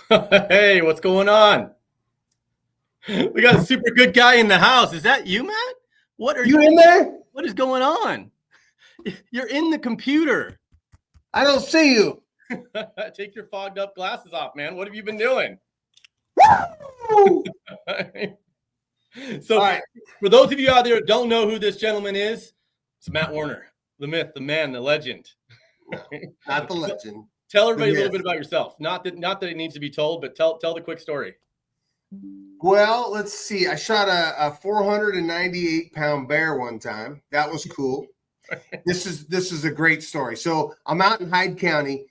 Hey, what's going on? We got a super good guy in the house. Is that you, Matt? What are You you? in there? What is going on? You're in the computer. I don't see you. Take your fogged up glasses off, man. What have you been doing? Woo! So, All right. for those of you out there that don't know who this gentleman is, it's Matt Warner, the myth, the man, the legend. No, not the legend. Tell everybody a myth. little bit about yourself. Not that it needs to be told, but tell the quick story. Well, let's see. I shot a 498-pound bear one time. That was cool. This is a great story. So I'm out in Hyde County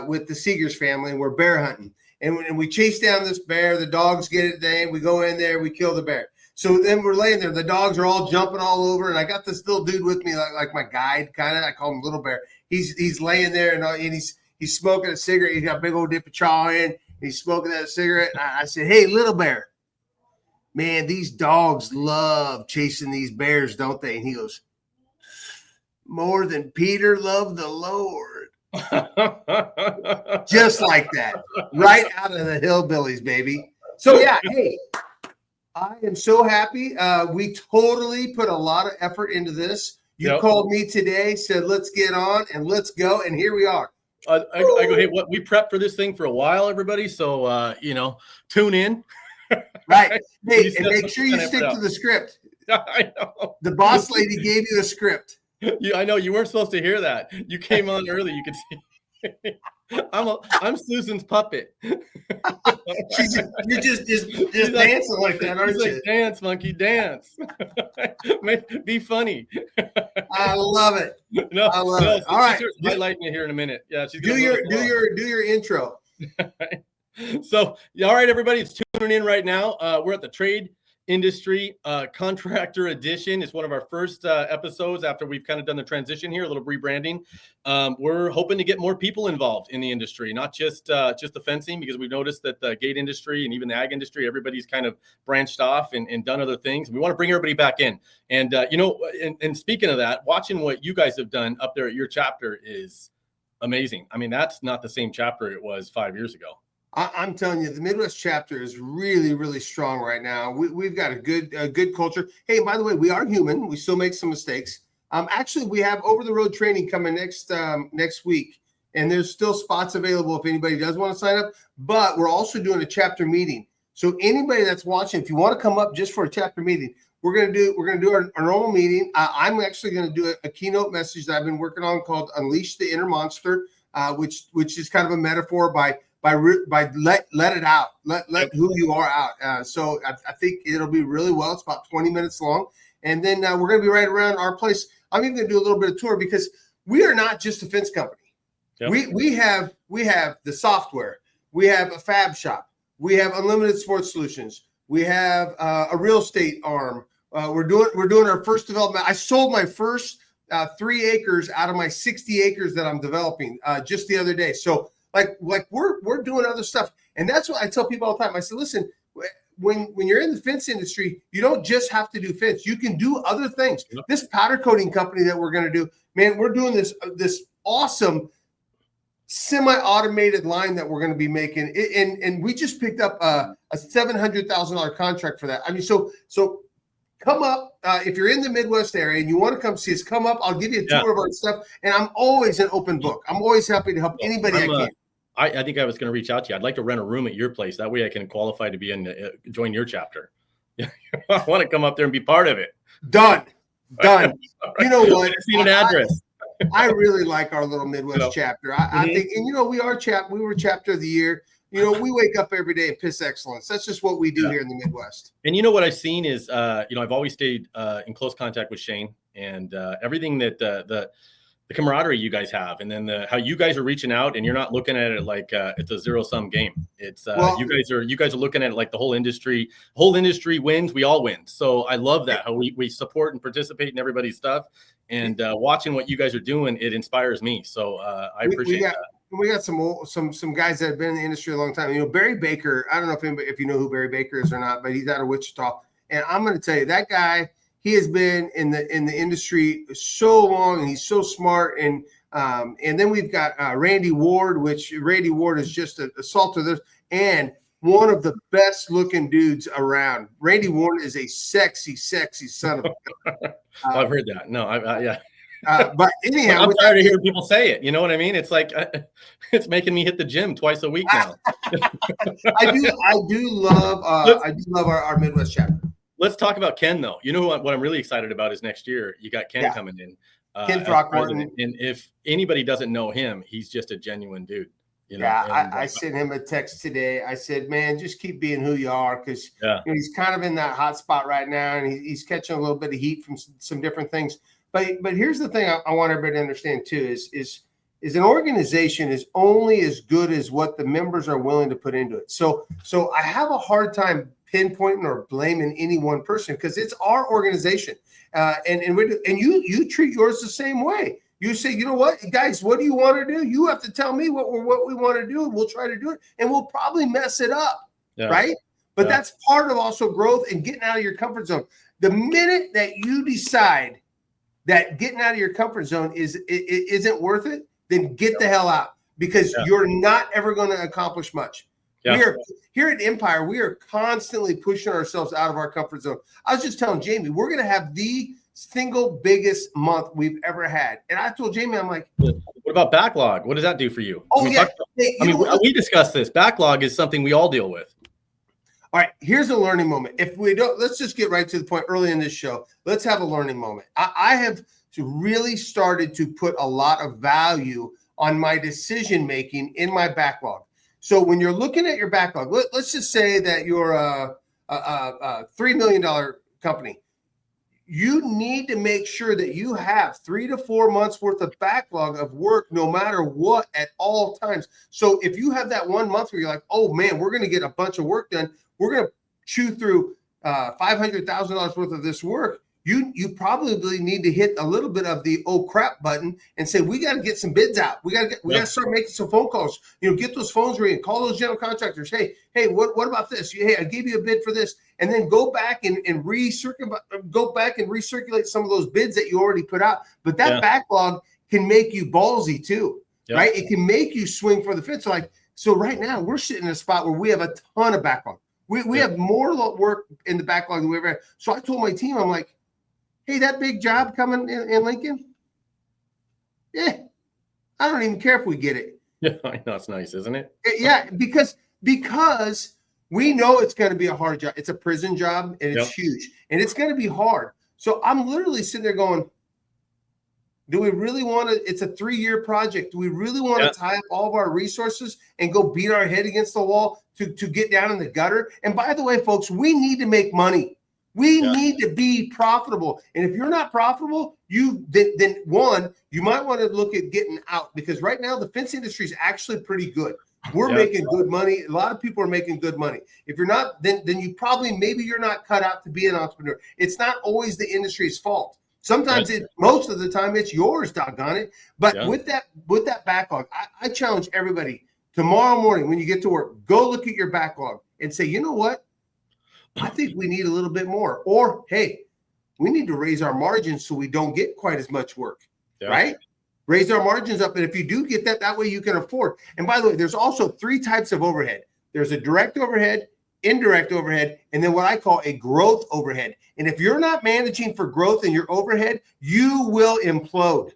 with the Seegers family, and we're bear hunting. And we chase down this bear. The dogs get it. Then we go in there. We kill the bear. So then we're laying there. The dogs are all jumping all over, and I got this little dude with me, like my guide, kind of. I call him Little Bear. He's laying there, and he's smoking a cigarette. He's got a big old dip of chaw in. He's smoking that cigarette. And I said, "Hey, Little Bear, man, these dogs love chasing these bears, don't they?" And he goes, "More than Peter loved the Lord." Just like that, right out of the hillbillies, baby. So yeah, hey, I am so happy. We totally put a lot of effort into this. You called me today, said let's get on and let's go, and here we are. I go, hey, what we prepped for this thing for a while, everybody. So tune in. Right. Hey, and make sure you stick to the script. I know. The boss lady gave you the script. I know you weren't supposed to hear that. You came on early. You could see. I'm Susan's puppet. You're just dancing like that, aren't you? Like, dance, monkey, dance. Be funny. I love it. No, I love it. All right, highlighting you here in a minute. Yeah, she's do your intro. So, all right, everybody, it's tuning in right now. We're at the Trade Industry Contractor Edition. It's one of our first episodes after we've kind of done the transition here, a little rebranding. We're hoping to get more people involved in the industry, not just the fencing, because we've noticed that the gate industry and even the ag industry, everybody's kind of branched off and done other things. We want to bring everybody back in. And, and speaking of that, watching what you guys have done up there at your chapter is amazing. I mean, that's not the same chapter it was 5 years ago. I'm telling you, the Midwest chapter is really, really strong right now. We've got a good culture. Hey, by the way, we are human. We still make some mistakes. Actually, we have over-the-road training coming next week, and there's still spots available if anybody does want to sign up. But we're also doing a chapter meeting. So anybody that's watching, if you want to come up just for a chapter meeting, we're gonna do our normal meeting. I'm actually gonna do a keynote message that I've been working on called "Unleash the Inner Monster," which is kind of a metaphor by let it out, let who you are out. So I think it'll be really well. It's about 20 minutes long, and then we're going to be right around our place. I'm even going to do a little bit of tour because we are not just a fence company. Yep. We have the software. We have a fab shop. We have unlimited sports solutions. We have a real estate arm. We're doing our first development. I sold my first 3 acres out of my 60 acres that I'm developing just the other day. So. Like we're doing other stuff. And that's what I tell people all the time. I say, listen, when you're in the fence industry, you don't just have to do fence. You can do other things. Yep. This powder coating company that we're going to do, man, we're doing this awesome semi-automated line that we're going to be making. And we just picked up a $700,000 contract for that. I mean, so come up if you're in the Midwest area and you want to come see us. Come up. I'll give you a tour of our stuff. And I'm always an open book. I'm always happy to help anybody I can. I think I was going to reach out to you. I'd like to rent a room at your place. That way I can qualify to be join your chapter. I want to come up there and be part of it. Done. You know what? I need an address. I really like our little Midwest chapter. I think, and we were chapter of the year. We wake up every day and piss excellence. That's just what we do here in the Midwest. And what I've seen is, I've always stayed in close contact with Shane and everything that the camaraderie you guys have, and then how you guys are reaching out, and you're not looking at it like it's a zero-sum game. It's you guys are looking at it like the whole industry wins, we all win. So I love that, how we support and participate in everybody's stuff, and watching what you guys are doing, it inspires me. So I appreciate that. We got some guys that have been in the industry a long time. Barry Baker. I don't know if you know who Barry Baker is or not, but he's out of Wichita. And I'm going to tell you, that guy, he has been in the industry so long, and he's so smart. And And then we've got Randy Ward, which Randy Ward is just a salter there, and one of the best looking dudes around. Randy Ward is a sexy son of a I've heard that. No, yeah. But anyhow, I'm tired of hearing people say it. You know what I mean? It's like it's making me hit the gym twice a week now. I do love our Midwest chapter. Let's talk about Ken, though. You know what I'm really excited about is next year. You got Ken coming in. Ken Throckmorton. And if anybody doesn't know him, he's just a genuine dude. You know? I sent him a text today. I said, man, just keep being who you are, because he's kind of in that hot spot right now, and he's catching a little bit of heat from some different things. But here's the thing I want everybody to understand too is an organization is only as good as what the members are willing to put into it. So I have a hard time pinpointing or blaming any one person, because it's our organization, and you treat yours the same way. You say, you know what, guys, what do you want to do? You have to tell me what we want to do, and we'll try to do it, and we'll probably mess it up, right? But that's part of also growth and getting out of your comfort zone. The minute that you decide that getting out of your comfort zone isn't worth it, then get the hell out, because you're not ever going to accomplish much. We are here at Empire. We are constantly pushing ourselves out of our comfort zone. I was just telling Jamie, we're going to have the single biggest month we've ever had. And I told Jamie, I'm like, what about backlog? What does that do for you? Oh, we discussed this. Backlog is something we all deal with. All right, here's a learning moment. If we don't, let's just get right to the point early in this show. Let's have a learning moment. I have really started to put a lot of value on my decision making in my backlog. So when you're looking at your backlog, let's just say that you're a $3 million company. You need to make sure that you have 3 to 4 months worth of backlog of work, no matter what, at all times. So if you have that 1 month where you're like, oh man, we're going to get a bunch of work done, we're going to chew through $500,000 worth of this work, you probably need to hit a little bit of the oh crap button and say, we got to get some bids out. We got to start making some phone calls. Get those phones ringing, call those general contractors. Hey, what about this? Hey, I gave you a bid for this, and then go back and recirculate some of those bids that you already put out. But that backlog can make you ballsy too, right? It can make you swing for the fence. So right now we're sitting in a spot where we have a ton of backlog. We have more work in the backlog than we ever had. So I told my team, I'm like, hey, that big job coming in Lincoln, I don't even care if we get it. Yeah, I know, it's nice, isn't it? Yeah, because we know it's going to be a hard job. It's a prison job, and it's huge, and it's going to be hard. So I'm literally sitting there going, do we really want to? It's a 3-year project. Do we really want to tie up all of our resources and go beat our head against the wall to get down in the gutter? And by the way, folks, we need to make money. We need to be profitable. And if you're not profitable, then one, you might want to look at getting out, because right now the fence industry is actually pretty good. We're making good money. A lot of people are making good money. If you're not, then you probably, maybe you're not cut out to be an entrepreneur. It's not always the industry's fault. Sometimes most of the time it's yours, doggone it. But with that backlog, I challenge everybody tomorrow morning when you get to work, go look at your backlog and say, you know what? I think we need a little bit more. Or, hey, we need to raise our margins so we don't get quite as much work, right? Raise our margins up. And if you do get that way you can afford. And by the way, there's also 3 types of overhead. There's a direct overhead, indirect overhead, and then what I call a growth overhead. And if you're not managing for growth in your overhead, you will implode.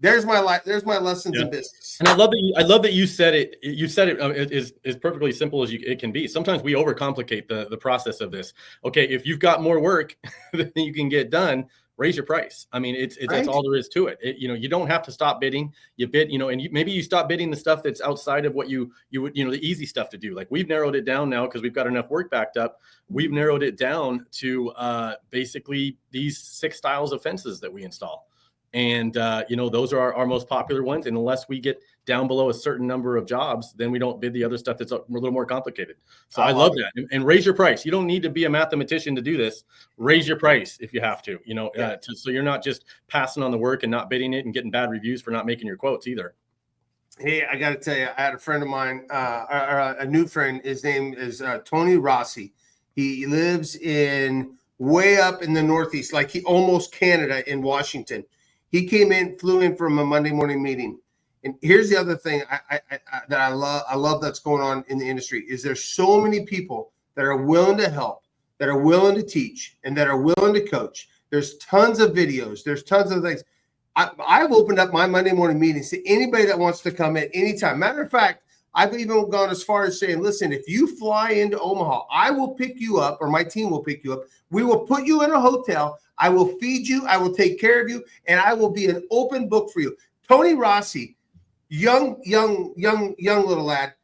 There's my lessons in business. And I love that you said it. You said it is perfectly simple as it can be. Sometimes we overcomplicate the process of this. Okay, if you've got more work than you can get done, raise your price. I mean, that's all there is to it. You don't have to stop bidding. You bid, and maybe you stop bidding the stuff that's outside of what you would, the easy stuff to do. Like, we've narrowed it down now because we've got enough work backed up. We've narrowed it down to basically these 6 styles of fences that we install. And, those are our most popular ones. And unless we get down below a certain number of jobs, then we don't bid the other stuff that's a little more complicated. So I love that. And raise your price. You don't need to be a mathematician to do this. Raise your price if you have to, so you're not just passing on the work and not bidding it and getting bad reviews for not making your quotes either. Hey, I got to tell you, I had a friend of mine, a new friend. His name is Tony Rossi. He lives way up in the Northeast, like almost Canada, in Washington. He came in, flew in from a Monday morning meeting. And here's the other thing that I love that's going on in the industry is there's so many people that are willing to help, that are willing to teach, and that are willing to coach. There's tons of videos. There's tons of things. I've opened up my Monday morning meetings to anybody that wants to come in anytime. Matter of fact, I've even gone as far as saying, listen, if you fly into Omaha, I will pick you up, or my team will pick you up. We will put you in a hotel. I will feed you. I will take care of you, and I will be an open book for you. Tony Rossi, young little lad,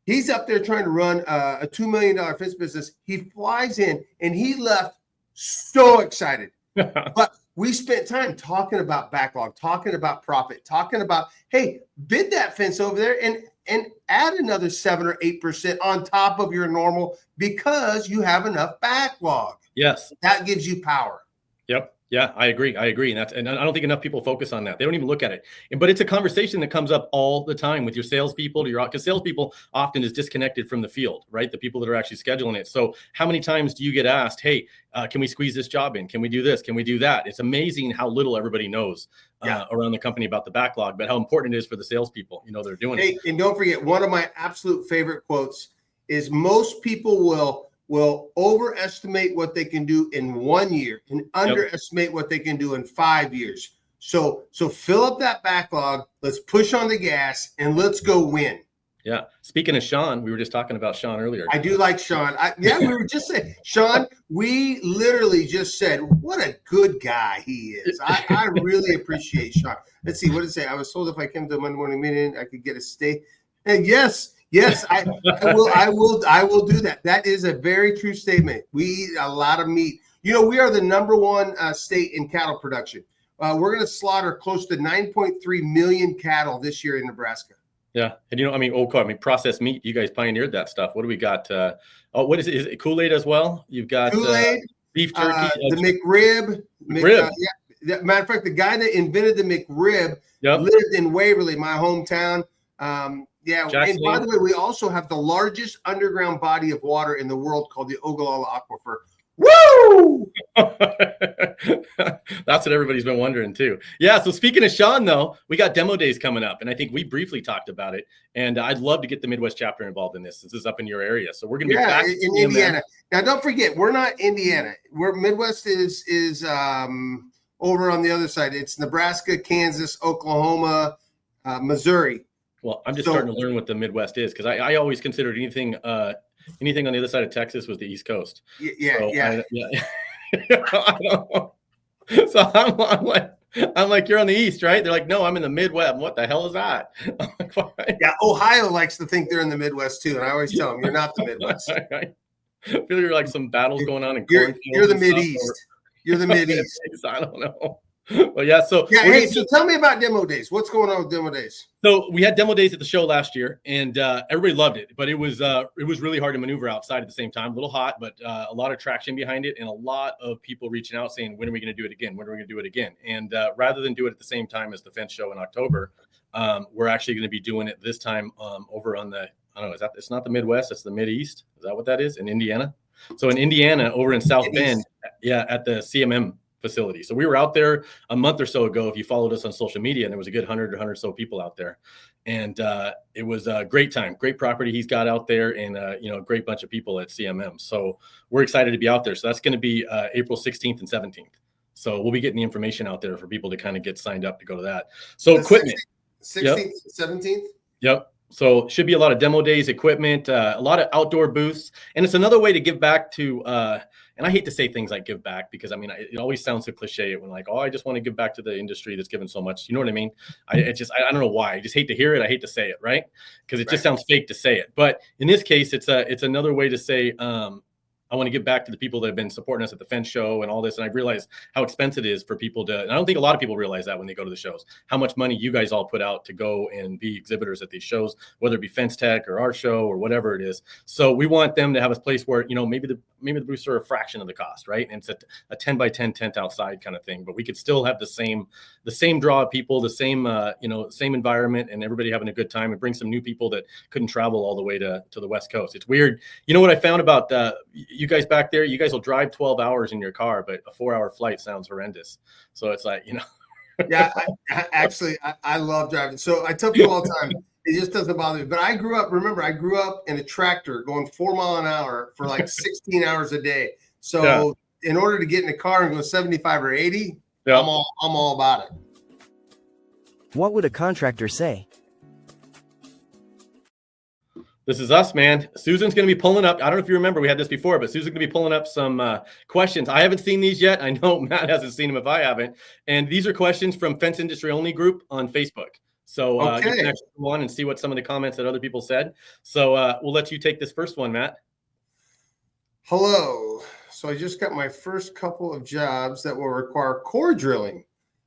he's up there trying to run a $2 million fence business. He flies in, and he left so excited. But we spent time talking about backlog, talking about profit, talking about, hey, bid that fence over there and add another 7 or 8% on top of your normal because you have enough backlog. Yes. That gives you power. Yep. Yeah, I agree. And I don't think enough people focus on that. They don't even look at it. But it's a conversation that comes up all the time with your salespeople, because salespeople often is disconnected from the field, right? The people that are actually scheduling it. So how many times do you get asked, hey, can we squeeze this job in? Can we do this? Can we do that? It's amazing how little everybody knows around the company about the backlog, but how important it is for the salespeople. They're doing it. And don't forget, one of my absolute favorite quotes is most people will overestimate what they can do in 1 year and underestimate what they can do in 5 years. So fill up that backlog. Let's push on the gas and let's go win. Yeah. Speaking of Sean, we were just talking about Sean earlier. I do like Sean. We were just saying, Sean, we literally just said, what a good guy he is. I really appreciate Sean. Let's see, what did it say? I was told if I came to a Monday morning meeting, I could get a stay. And yes, I will do that. That is a very true statement. We eat a lot of meat. We are the number one state in cattle production. We're going to slaughter close to 9.3 million cattle this year in Nebraska. Yeah. And processed meat, you guys pioneered that stuff. What do we got? What is it? Is it Kool-Aid as well? You've got Kool-Aid, beef jerky, the McRib. Matter of fact, the guy that invented the McRib lived in Waverly, my hometown. Jackson. And by the way, we also have the largest underground body of water in the world called the Ogallala Aquifer. Woo! That's what everybody's been wondering too. Yeah. So speaking of Sean, though, we got demo days coming up, and I think we briefly talked about it. And I'd love to get the Midwest chapter involved in this. This is up in your area, so we're going to be back in Indiana. Now, don't forget, we're not Indiana. We're Midwest is over on the other side. It's Nebraska, Kansas, Oklahoma, Missouri. Well, I'm just starting to learn what the Midwest is, because I always considered anything on the other side of Texas was the East Coast. Yeah. I don't know. So I'm like, you're on the East, right? They're like, no, I'm in the Midwest. What the hell is that? I'm like, fine. Yeah, Ohio likes to think they're in the Midwest too, and I always tell them you're not the Midwest. I feel you're like some battles going on in cornfields. You're the Mideast. You're the Mideast. I don't know. Well, yeah. So so tell me about demo days. What's going on with demo days? So we had demo days at the show last year, and everybody loved it. But it was really hard to maneuver outside at the same time. A little hot, but a lot of traction behind it, and a lot of people reaching out saying, "When are we going to do it again? When are we going to do it again?" And rather than do it at the same time as the fence show in October, we're actually going to be doing it this time over on the it's not the Midwest, it's the Mideast. Is that what that is in Indiana? So in Indiana, over in South Bend, at the CMM facility. So we were out there a month or so ago. If you followed us on social media, and there was a good 100 or so people out there, and it was a great time, great property he's got out there, and a great bunch of people at CMM. So we're excited to be out there. So that's going to be April 16th and 17th. So we'll be getting the information out there for people to kind of get signed up to go to that. So equipment, 16th, 17th. Yep. So should be a lot of demo days, equipment, a lot of outdoor booths, and it's another way to give back to. And I hate to say things like give back, because it always sounds so cliche when like, oh, I just want to give back to the industry that's given so much. You know what I mean? I don't know why. I just hate to hear it. I hate to say it, right? Because it just sounds fake to say it. But in this case, it's another way to say, I want to give back to the people that have been supporting us at the fence show and all this. And I realize how expensive it is for people to, and I don't think a lot of people realize that when they go to the shows, how much money you guys all put out to go and be exhibitors at these shows, whether it be Fence Tech or our show or whatever it is. So we want them to have a place where, maybe the booths are a fraction of the cost, right? And it's a 10 by 10 tent outside kind of thing, but we could still have the same draw of people, the same, same environment, and everybody having a good time, and bring some new people that couldn't travel all the way to the West Coast. It's weird. You know what I found about you guys back there? You guys will drive 12 hours in your car, but a 4-hour flight sounds horrendous. So it's like, Yeah, I love driving. So I tell people all the time, it just doesn't bother me. But I grew up in a tractor going 4 mile an hour for like 16 hours a day. Yeah. So in order to get in a car and go 75 or 80, Yeah. I'm all about it. What would a contractor say? This is us, man. Susan's going to be pulling up. I don't know if you remember, we had this before, but Susan's going to be pulling up some questions. I haven't seen these yet. I know Matt hasn't seen them if I haven't. And these are questions from Fence Industry Only group on Facebook. So you can actually go on and see what some of the comments that other people said. So we'll let you take this first one, Matt. Hello. So I just got my first couple of jobs that will require core drilling.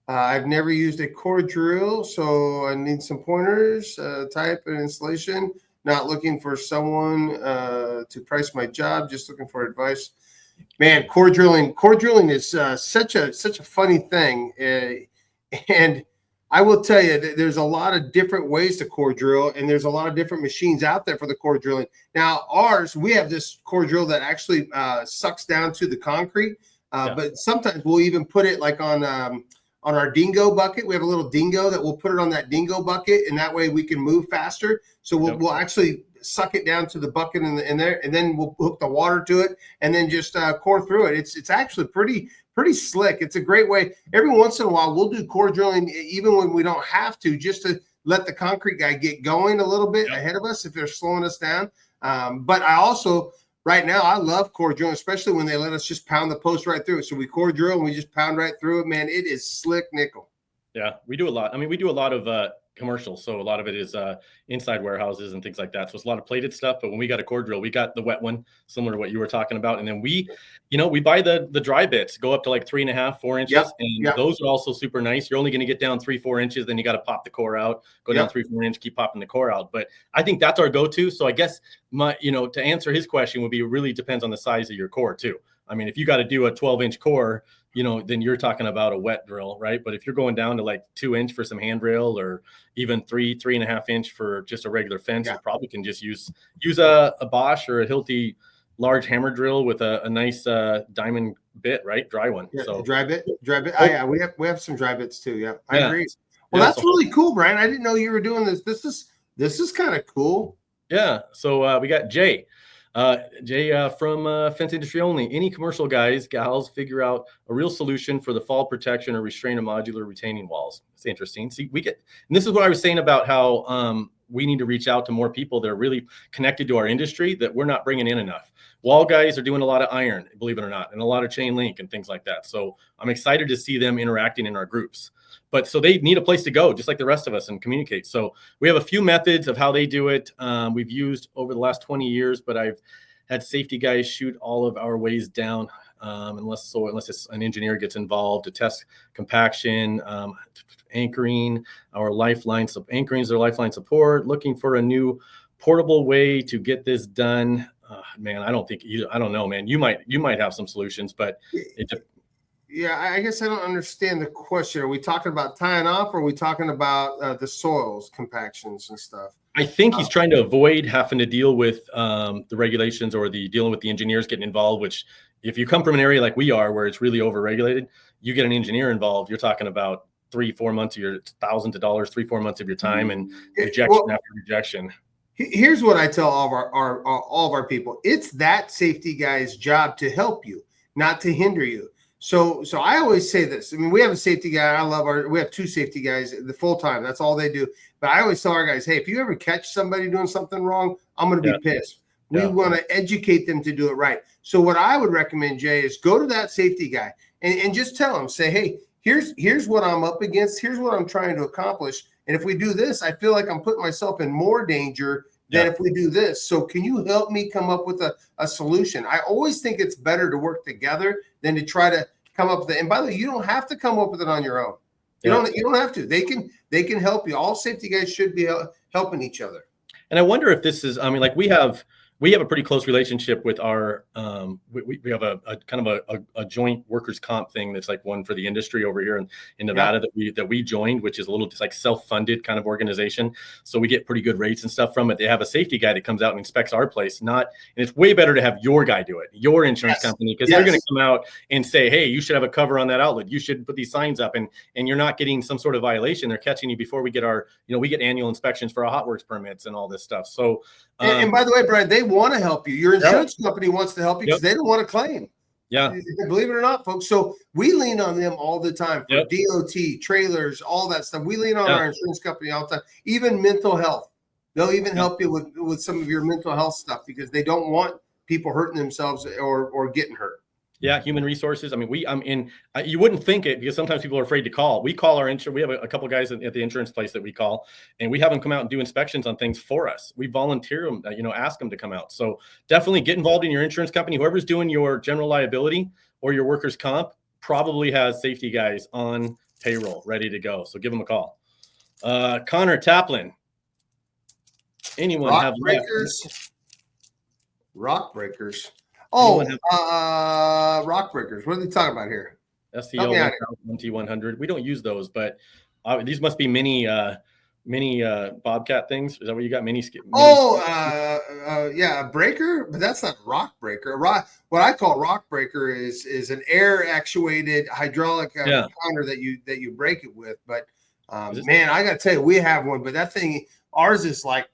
I've never used a core drill, so I need some pointers, type and installation. Not looking for someone to price my job, just looking for advice. Man, core drilling is such a funny thing. And I will tell you that there's a lot of different ways to core drill, and there's a lot of different machines out there for the core drilling. Now, we have this core drill that actually sucks down to the concrete, but sometimes we'll even put it like on our dingo bucket. We have a little dingo that we'll put it on that dingo bucket, and that way we can move faster. So we'll actually suck it down to the bucket in there, and then we'll hook the water to it, and then just core through it. It's actually pretty slick. It's a great way. Every once in a while, we'll do core drilling, even when we don't have to, just to let the concrete guy get going a little bit ahead of us if they're slowing us down. But I also, right now, I love core drilling, especially when they let us just pound the post right through it. So we core drill and we just pound right through it. Man, it is slick nickel. Yeah, we do a lot. I mean, we do a lot of commercial, so a lot of it is inside warehouses and things like that. So it's a lot of plated stuff. But when we got a core drill, we got the wet one, similar to what you were talking about, and then we buy the dry bits, go up to like 3.5, 4 inches, and those are also super nice. You're only going to get down 3-4 inches, then you got to pop the core out, go down 3-4 inches, keep popping the core out. But I think that's our go-to. So I guess to answer his question would be, it really depends on the size of your core too. I mean, if you got to do a 12-inch core, then you're talking about a wet drill, right? But if you're going down to like 2-inch for some handrail, or even 3.5 inch for just a regular fence, you probably can just use a Bosch or a Hilti large hammer drill with a nice diamond bit, right? Dry one. Yeah, so dry bit. Oh yeah, we have some dry bits too. Yeah, I agree. Well, that's really cool, Brian. I didn't know you were doing this. This is kind of cool. Yeah. So we got Jay. Jay from Fence Industry Only. Any commercial guys, gals, figure out a real solution for the fall protection or restraint of modular retaining walls. It's interesting. See, and this is what I was saying about how we need to reach out to more people that are really connected to our industry, that we're not bringing in enough. Wall guys are doing a lot of iron, believe it or not, and a lot of chain link and things like that. So I'm excited to see them interacting in our groups. But so they need a place to go, just like the rest of us, and communicate. So we have a few methods of how they do it. We've used over the last 20 years, but I've had safety guys shoot all of our ways down, unless an engineer gets involved to test compaction, anchoring, anchoring is their lifeline support, looking for a new portable way to get this done. Man, I don't know, man. You might have some solutions, but yeah, I guess I don't understand the question. Are we talking about tying off, or are we talking about the soils compactions and stuff? I think he's trying to avoid having to deal with the regulations or dealing with the engineers getting involved, which if you come from an area like we are, where it's really over-regulated, you get an engineer involved, you're talking about 3-4 months of your thousands of dollars, 3-4 months of your time, and rejection after rejection. Here's what I tell all of our people. It's that safety guy's job to help you, not to hinder you. So I always say this. I mean, we have a safety guy. We have 2 safety guys the full time. That's all they do. But I always tell our guys, hey, if you ever catch somebody doing something wrong, I'm going to be pissed. We want to educate them to do it right. So what I would recommend, Jay, is go to that safety guy and just tell him, say, hey, here's what I'm up against. Here's what I'm trying to accomplish. And if we do this, I feel like I'm putting myself in more danger than if we do this. So can you help me come up with a solution? I always think it's better to work together than to try to come up with it. And by the way, you don't have to come up with it on your own. You don't have to. They can help you. All safety guys should be helping each other. And I wonder if this is, I mean, like we have we have a pretty close relationship with our, we have a kind of a joint workers comp thing that's like one for the industry over here in Nevada that we joined, which is a little just like self-funded kind of organization. So we get pretty good rates and stuff from it. They have a safety guy that comes out and inspects our place. And it's way better to have your guy do it, your insurance company, because they're going to come out and say, hey, you should have a cover on that outlet. You should put these signs up, and you're not getting some sort of violation. They're catching you before we get we get annual inspections for our hot works permits and all this stuff. So, and by the way, Brian, they want to help you. Your insurance company wants to help you because they don't want to claim. Yeah. Believe it or not, folks. So we lean on them all the time for DOT, trailers, all that stuff. We lean on our insurance company all the time. Even mental health. They'll even help you with some of your mental health stuff because they don't want people hurting themselves or getting hurt. Yeah, human resources. I mean, you wouldn't think it because sometimes people are afraid to call. We call our insurance. We have a couple of guys at the insurance place that we call, and we have them come out and do inspections on things for us. We volunteer them, ask them to come out. So definitely get involved in your insurance company. Whoever's doing your general liability or your workers' comp probably has safety guys on payroll ready to go. So give them a call. Connor Taplin. Anyone Rock have breakers? Rock breakers. Oh, rock breakers. What are they talking about here? SEO 1T100. We don't use those, but these must be mini Bobcat things. Is that what you got? Yeah, a breaker, but that's not a rock breaker. What I call rock breaker is an air actuated hydraulic counter that you break it with. But man, I got to tell you, we have one, but that thing, ours is like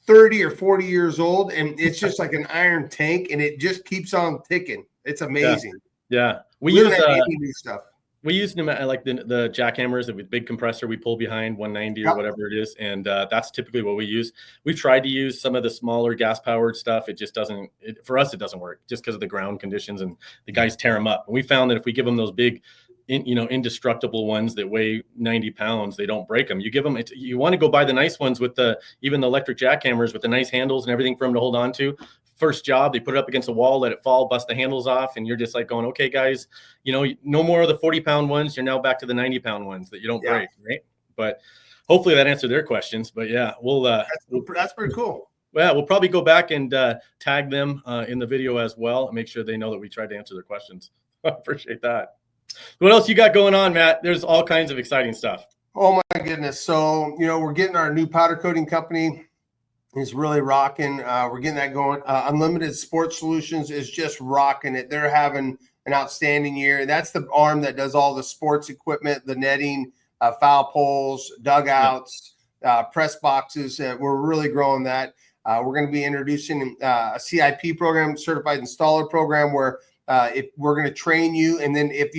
30 or 40 years old, and it's just like an iron tank, and it just keeps on ticking. It's amazing. Yeah. We use new stuff. We use like the jackhammers with big compressor we pull behind 190 or whatever it is, and that's typically what we use. We've tried to use some of the smaller gas-powered stuff. It just doesn't. For us, it doesn't work just because of the ground conditions, and the guys tear them up. And we found that if we give them those big, indestructible ones that weigh 90 pounds, they don't break them. You give them, you want to go buy the nice ones with even the electric jackhammers with the nice handles and everything for them to hold on to. First job, they put it up against a wall, let it fall, bust the handles off, and you're just like going, okay, guys, no more of the 40-pound ones. You're now back to the 90-pound ones that you don't break, right? But hopefully that answered their questions. But yeah, that's pretty cool. Well, we'll probably go back and tag them in the video as well and make sure they know that we tried to answer their questions. I appreciate that. What else you got going on, Matt? There's all kinds of exciting stuff. Oh my goodness. So, we're getting our new powder coating company. It's really rocking. We're getting that going. Unlimited Sports Solutions is just rocking it. They're having an outstanding year. That's the arm that does all the sports equipment, the netting, foul poles, dugouts, press boxes. We're really growing that. We're going to be introducing a CIP program, certified installer program, where if we're going to train you, and then if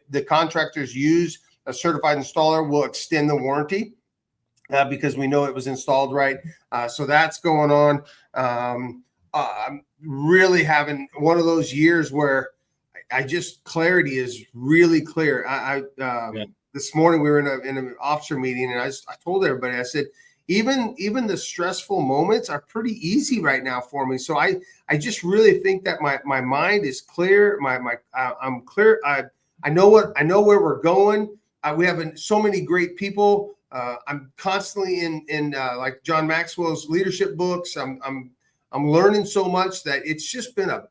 the contractors use a certified installer, we'll extend the warranty because we know it was installed right. So that's going on. I'm really having one of those years where clarity is really clear. This morning we were in an officer meeting, and I told everybody, I said, even the stressful moments are pretty easy right now for me. So I just really think that my mind is clear. I'm clear. I know where we're going. We have so many great people. I'm constantly in like John Maxwell's leadership books. I'm learning so much that it's just been a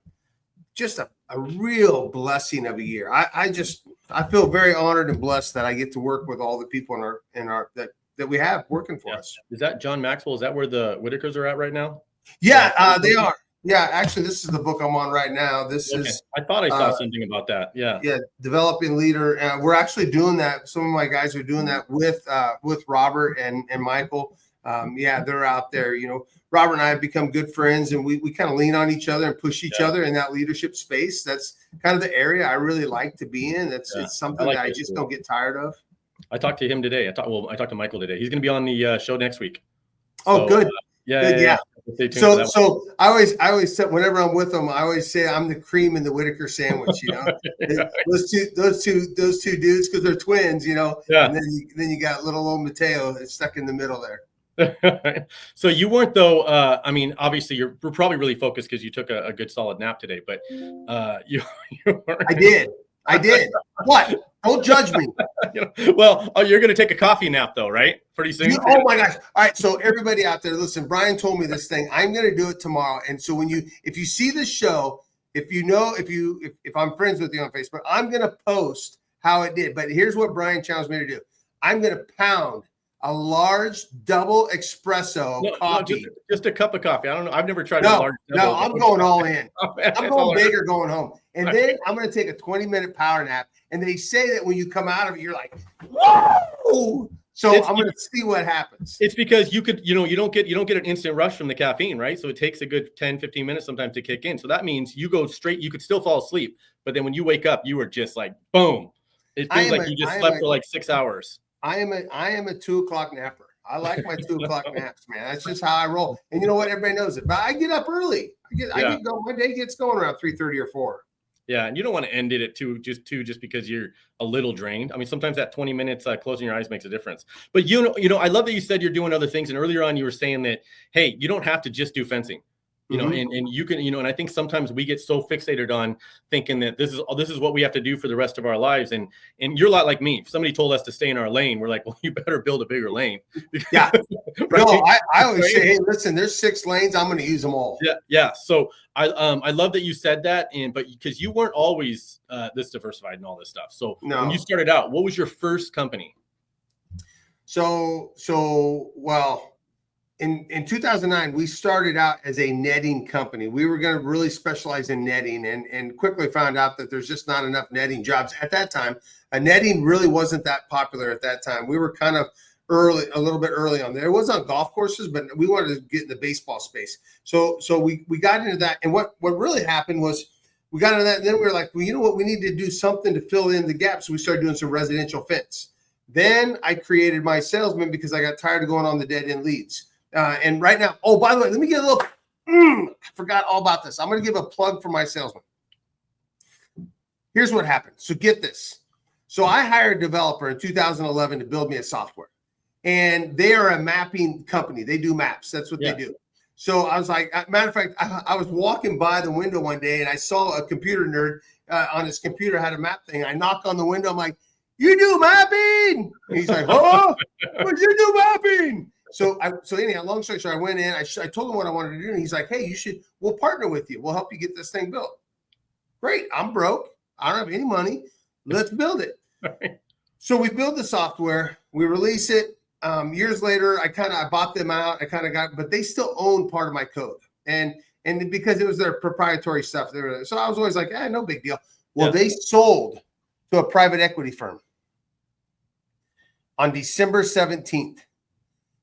real blessing of a year. I feel very honored and blessed that I get to work with all the people in our that we have working for us. Is that John Maxwell? Is that where the Whitakers are at right now? Yeah, they are. Yeah, actually, this is the book I'm on right now. This is. I thought I saw something about that. Yeah. Yeah, developing leader. We're actually doing that. Some of my guys are doing that with Robert and Michael. They're out there. Robert and I have become good friends, and we kind of lean on each other and push each other in that leadership space. That's kind of the area I really like to be in. It's something that I just don't get tired of. I talked to him today. I talked to Michael today. He's going to be on the show next week. Oh, so, good. Yeah. So I always say, whenever I'm with them, I always say I'm the cream in the Whitaker sandwich. Those two dudes, because they're twins. Yeah. And then you got little old Mateo stuck in the middle there. So you weren't though. Obviously you're probably really focused because you took a good solid nap today. But you weren't. I did. What? Don't judge me. Well, you're going to take a coffee nap though, right? Pretty soon. Oh my gosh. All right. So everybody out there, listen, Brian told me this thing. I'm going to do it tomorrow. And so if you see this show, if I'm friends with you on Facebook, I'm going to post how it did. But here's what Brian challenged me to do. I'm going to pound a large double espresso coffee. Just a cup of coffee. I don't know. I've never tried a large double. No, I'm going all in. I'm going big or going home. And then I'm going to take a 20-minute power nap. And they say that when you come out of it, you're like, whoa. So I'm going to see what happens. It's because you don't get an instant rush from the caffeine, right? So it takes a good 10, 15 minutes sometimes to kick in. So that means you go straight, you could still fall asleep. But then when you wake up, you are just like, boom. It feels like you just slept for like 6 hours. I am a 2 o'clock napper. I like my 2 o'clock naps, man. That's just how I roll. And you know what? Everybody knows it. But I get up early. I get going. My day gets going around 3:30 or 4. Yeah, and you don't want to end it at 2 just because you're a little drained. I mean, sometimes that 20 minutes closing your eyes makes a difference. But I love that you said you're doing other things. And earlier on, you were saying that, hey, you don't have to just do fencing. And you can, and I think sometimes we get so fixated on thinking that this is what we have to do for the rest of our lives. And you're a lot like me. If somebody told us to stay in our lane, we're like, well, you better build a bigger lane. Yeah. Right? No, I always say, hey, listen, there's 6 lanes. I'm going to use them all. Yeah. Yeah. So I love that you said that. But because you weren't always this diversified and all this stuff. So when you started out, what was your first company? Well, in 2009, we started out as a netting company. We were going to really specialize in netting and quickly found out that there's just not enough netting jobs at that time. Netting really wasn't that popular at that time. We were kind of a little bit early on there. It was on golf courses, but we wanted to get in the baseball space. So we got into that. And what really happened was we got into that. And then we were like, well, you know what? We need to do something to fill in the gaps. So we started doing some residential fence. Then I created My Salesman because I got tired of going on the dead end leads. And right now, oh, by the way, let me get a little, I forgot all about this. I'm going to give a plug for My Salesman. Here's what happened. So get this. So I hired a developer in 2011 to build me a software. And they are a mapping company. They do maps. That's what they do. So I was like, matter of fact, I was walking by the window one day and I saw a computer nerd on his computer had a map thing. I knock on the window. I'm like, you do mapping? And he's like, oh, but you do mapping. So anyhow, long story short, I went in, I told him what I wanted to do. And he's like, hey, we'll partner with you. We'll help you get this thing built. Great. I'm broke. I don't have any money. Let's build it. Right. So we build the software, we release it. Years later, I bought them out. But they still own part of my code. And because it was their proprietary stuff. So I was always like, no big deal. Well, they sold to a private equity firm on December 17th.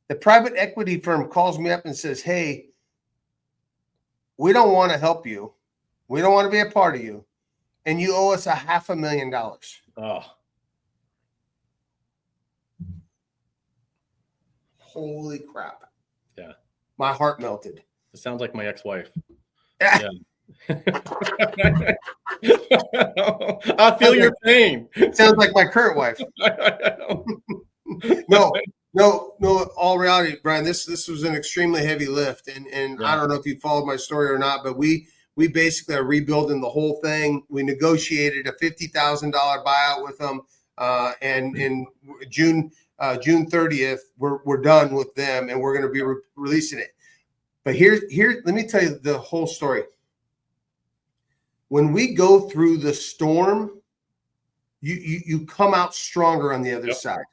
The private equity firm calls me up and says, hey, we don't want to help you. We don't want to be a part of you. And you owe us $500,000. Oh. Holy crap. Yeah. My heart melted. It sounds like my ex-wife. Yeah. I feel your pain. Sounds like my current wife. No, all reality, Brian, this was an extremely heavy lift. And I don't know if you followed my story or not, but we basically are rebuilding the whole thing. We negotiated a $50,000 buyout with them. And in June 30th, we're done with them and we're going to be releasing it. But here, let me tell you the whole story. When we go through the storm, you come out stronger on the other side.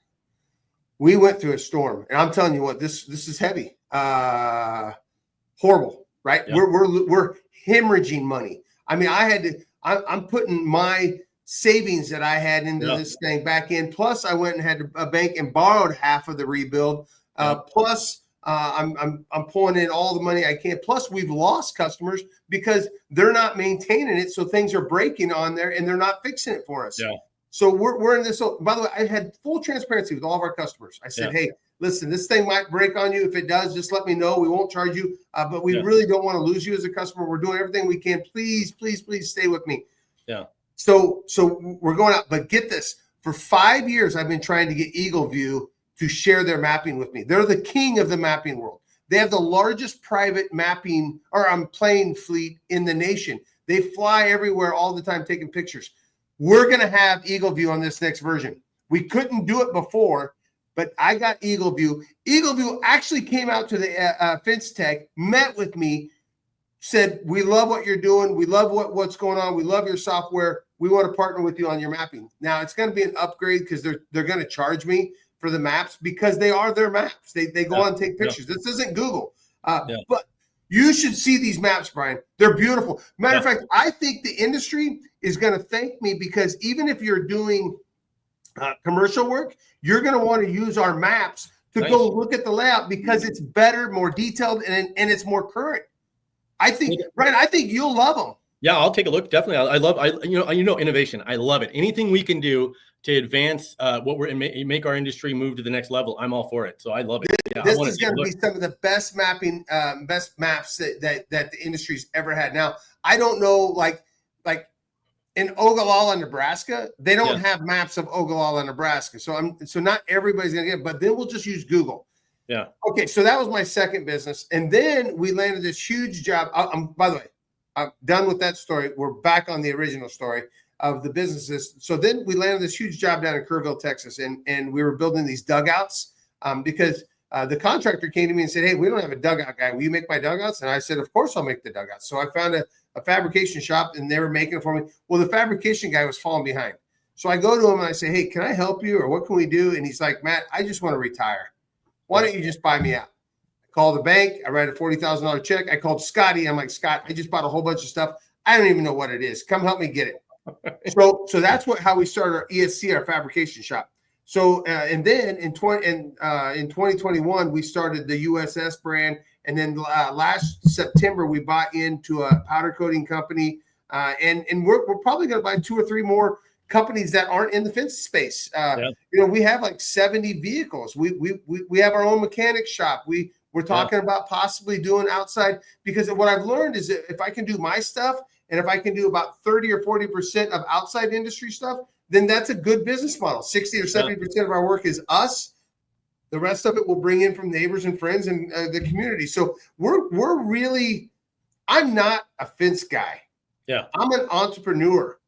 We went through a storm, and I'm telling you what, this is heavy, horrible, right? Yep. We're hemorrhaging money. I mean, I'm putting my savings that I had into this thing back in. Plus, I went and had a bank and borrowed half of the rebuild. Plus, I'm pulling in all the money I can. Plus, we've lost customers because they're not maintaining it, so things are breaking on there, and they're not fixing it for us. Yeah. So we're in this. So, by the way, I had full transparency with all of our customers. I said, hey, listen, this thing might break on you. If it does, just let me know. We won't charge you, but we really don't want to lose you as a customer. We're doing everything we can. Please, please, please stay with me. Yeah. So we're going out. But get this. For 5 years, I've been trying to get Eagle View to share their mapping with me. They're the king of the mapping world. They have the largest private plane fleet in the nation. They fly everywhere all the time taking pictures. We're going to have Eagle View on this next version. We couldn't do it before, but I got Eagle View. Eagle View actually came out to the Fence Tech, met with me, said, we love what you're doing. We love what's going on. We love your software. We want to partner with you on your mapping. Now, it's going to be an upgrade because they're going to charge me for the maps because they are their maps. They go on and take pictures. This isn't Google. But you should see these maps, Brian. They're beautiful. Matter of fact, I think the industry is going to thank me because even if you're doing commercial work, you're going to want to use our maps to go look at the layout because it's better, more detailed, and it's more current. I think, Brian, I think you'll love them. Yeah, I'll take a look. Definitely. I love innovation. I love it. Anything we can do to advance what we're make our industry move to the next level, I'm all for it. So I love it. This is going to be some of the best mapping, best maps that the industry's ever had. Now, I don't know, like in Ogallala, Nebraska, they don't have maps of Ogallala, Nebraska. So not everybody's going to get it, but then we'll just use Google. Yeah. Okay. So that was my second business. And then we landed this huge job. By the way, I'm done with that story. We're back on the original story of the businesses. So then we landed this huge job down in Kerrville, Texas. And we were building these dugouts because the contractor came to me and said, hey, we don't have a dugout guy. Will you make my dugouts? And I said, of course I'll make the dugouts. So I found a fabrication shop and they were making it for me. Well, the fabrication guy was falling behind. So I go to him and I say, hey, can I help you? Or what can we do? And he's like, Matt, I just want to retire. Why don't you just buy me out? I call the bank. I write a $40,000 check. I called Scotty. I'm like, Scott, I just bought a whole bunch of stuff. I don't even know what it is. Come help me get it. So that's how we started our ESC, our fabrication shop. So and then in 2021 we started the USS brand, and then last September we bought into a powder coating company, and we're probably going to buy 2 or 3 more companies that aren't in the fence space. We have like 70 vehicles. We have our own mechanic shop. We're talking about possibly doing outside, because what I've learned is that if I can do my stuff and if I can do about 30 or 40% of outside industry stuff, then that's a good business model. 60 or 70% of our work is us. The rest of it we'll bring in from neighbors and friends and the community. So we're really, I'm not a fence guy. Yeah, I'm an entrepreneur.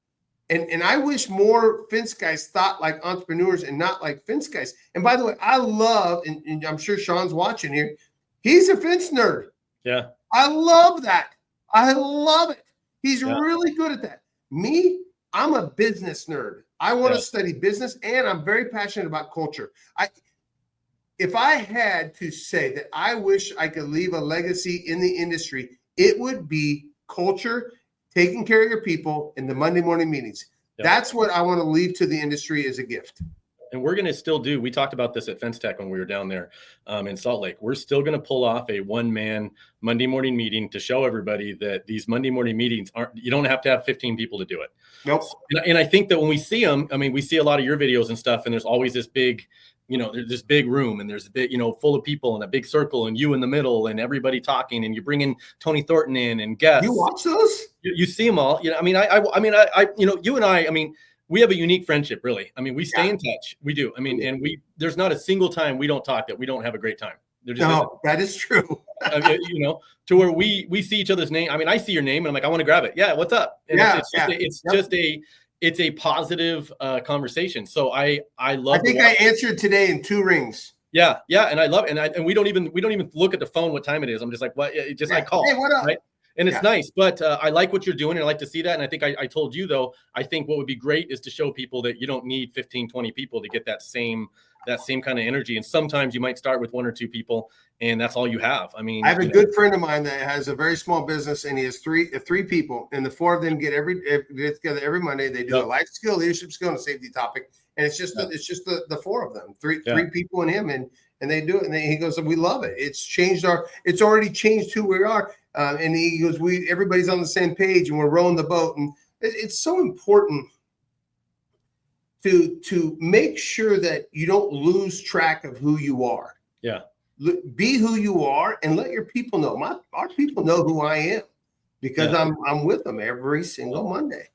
And I wish more fence guys thought like entrepreneurs and not like fence guys. And by the way, I love, and I'm sure Sean's watching here, he's a fence nerd. Yeah. I love that. I love it. He's really good at that. Me, I'm a business nerd. I want to study business, and I'm very passionate about culture. If I had to say that I wish I could leave a legacy in the industry, it would be culture, taking care of your people in the Monday morning meetings. Yep. That's what I want to leave to the industry as a gift. And we're going to still do, we talked about this at Fence Tech when we were down there in Salt Lake. We're still going to pull off a one-man Monday morning meeting to show everybody that these Monday morning meetings you don't have to have 15 people to do it. Nope. And I think that when we see them, I mean, we see a lot of your videos and stuff, and there's always this big, there's this big room, and there's a big, full of people and a big circle, and you in the middle, and everybody talking, and you bring in Tony Thornton in and guests. You watch those? You see them all. I mean, you and I mean, we have a unique friendship, really. I mean, we stay in touch. We do. I mean, and there's not a single time we don't talk that we don't have a great time. No, that is true. To where we see each other's name. I mean, I see your name and I'm like, I want to grab it. Yeah, what's up? And it's a positive conversation. So I love. I think I answered today in 2 rings. Yeah, and I love it. And we don't even look at the phone what time it is. I'm just like, what? I call. Hey, what up? Right? And it's nice, but I like what you're doing, and I like to see that. And I think I told you, though, I think what would be great is to show people that you don't need 15, 20 people to get that same kind of energy. And sometimes you might start with 1 or 2 people, and that's all you have. I mean, I have a good friend of mine that has a very small business, and he has three people, and the 4 of them get together every Monday. They do a life skill, leadership skill, and a safety topic. And it's just the 4 of them, three people and him, and they do it. And he goes, we love it. It's already changed who we are. And he goes, everybody's on the same page, and we're rowing the boat. And it's so important to make sure that you don't lose track of who you are. Yeah. Be who you are and let your people know. Our people know who I am because I'm with them every single Monday.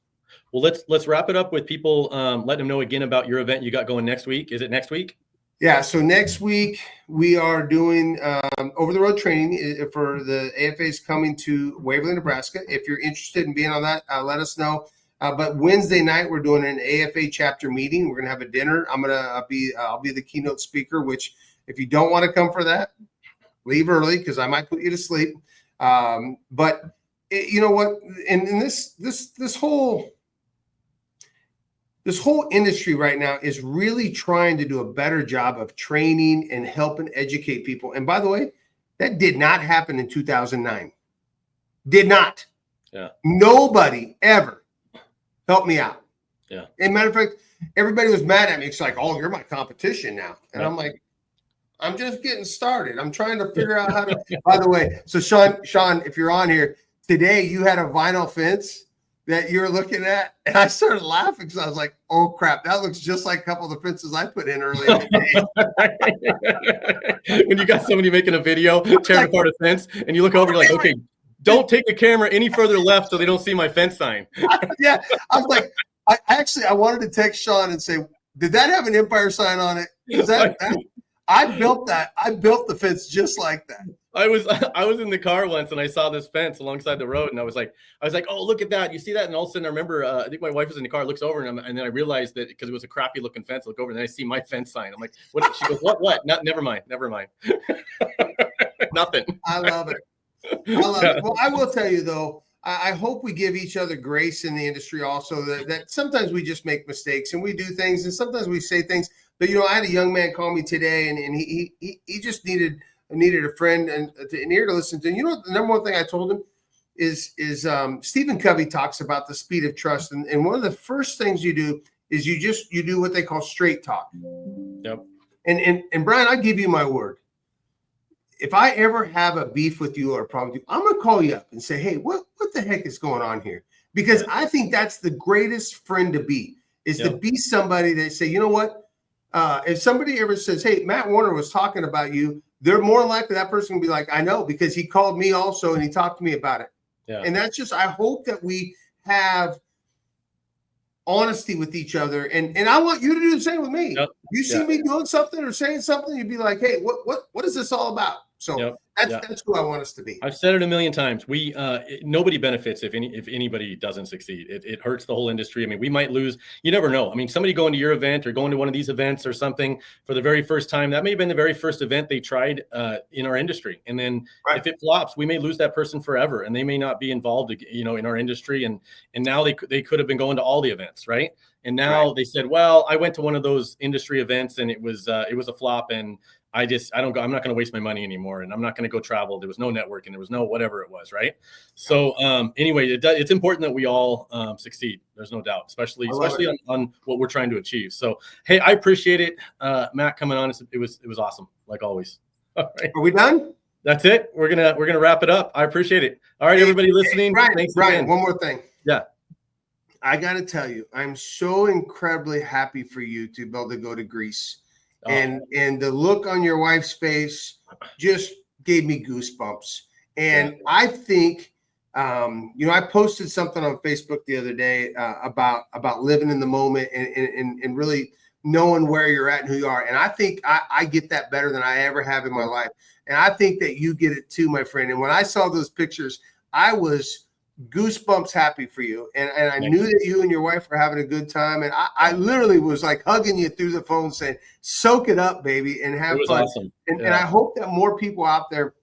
Well, let's wrap it up with people. Let them know again about your event you got going next week. Is it next week? Yeah, so next week we are doing over-the-road training for the AFAs coming to Waverly, Nebraska. If you're interested in being on that, let us know. But Wednesday night we're doing an AFA chapter meeting. We're gonna have a dinner. I'll be the keynote speaker. Which, if you don't want to come for that, leave early because I might put you to sleep. But you know what? And this whole industry right now is really trying to do a better job of training and helping educate people. And by the way, that did not happen in 2009. Did not. Yeah. Nobody ever helped me out. Yeah. As a matter of fact, everybody was mad at me. It's like, oh, you're my competition now. And I'm like, I'm just getting started. I'm trying to figure out how to. By the way, so Sean, if you're on here today, you had a vinyl fence that you were looking at, and I started laughing because I was like, "Oh crap, that looks just like a couple of the fences I put in earlier today." When you got somebody making a video tearing apart a fence, and you look over, you're like, "Okay, don't take the camera any further left so they don't see my fence sign." Yeah, I was like, I wanted to text Sean and say, "Did that have an Empire sign on it?" Is that I built that. I built the fence just like that. I was in the car once and I saw this fence alongside the road and I was like, oh, look at that. You see that? And all of a sudden I remember, I think my wife was in the car, looks over and then I realized that because it was a crappy looking fence, I look over and then I see my fence sign. I'm like, what? She goes, what? Never mind. Nothing. I love it. Well, I will tell you though, I hope we give each other grace in the industry also that sometimes we just make mistakes and we do things and sometimes we say things. But, I had a young man call me today and he just needed a friend and an ear to listen to. And the number one thing I told him is Stephen Covey talks about the speed of trust. And one of the first things you do is you do what they call straight talk. Yep. And Brian, I give you my word. If I ever have a beef with you or a problem with you, I'm going to call you up and say, hey, what the heck is going on here? Because I think that's the greatest friend to be, is to be somebody that say, you know what? If somebody ever says, hey, Matt Warner was talking about you, they're more likely that person will be like, I know, because he called me also and he talked to me about it. Yeah. And that's just, I hope that we have honesty with each other. And I want you to do the same with me. Yep. You see me doing something or saying something, you'd be like, hey, what is this all about? So that's who I want us to be. I've said it a million times. Nobody benefits if anybody doesn't succeed. It hurts the whole industry. I mean, we might lose. You never know. I mean, somebody going to your event or going to one of these events or something for the very first time, that may have been the very first event they tried in our industry. And then if it flops, we may lose that person forever, and they may not be involved, in our industry. And now they could have been going to all the events, right? And now they said, well, I went to one of those industry events and it was a flop, and I'm not going to waste my money anymore, and I'm not going to go travel. There was no networking. There was no whatever it was, right? So anyway, it's important that we all succeed. There's no doubt, especially on what we're trying to achieve. So hey, I appreciate it, Matt, coming on. It was awesome, like always. All right. Are we done? That's it. We're gonna wrap it up. I appreciate it. All right, everybody listening. Thanks, Brian. One more thing. Yeah. I got to tell you, I'm so incredibly happy for you to be able to go to Greece. And the look on your wife's face just gave me goosebumps. And I think, I posted something on Facebook the other day about living in the moment and really knowing where you're at and who you are. And I think I get that better than I ever have in my life. And I think that you get it too, my friend. And when I saw those pictures, I was goosebumps happy for you. And I knew that you and your wife were having a good time. And I literally was like hugging you through the phone saying, soak it up, baby, and have fun. Awesome. And I hope that more people out there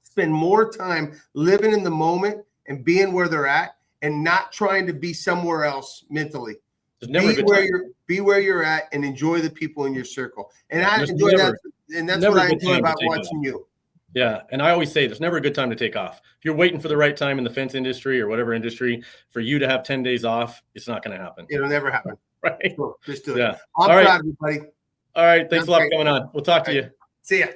spend more time living in the moment and being where they're at and not trying to be somewhere else mentally. Be where you're at and enjoy the people in your circle. And I enjoy that. And that's what I enjoy about watching you. Yeah. And I always say there's never a good time to take off. If you're waiting for the right time in the fence industry or whatever industry for you to have 10 days off, it's not going to happen. It'll never happen. Right. Cool. Just do it. Yeah. I'm proud of you, buddy. All right. Thanks a lot for coming on. We'll talk to you. See ya.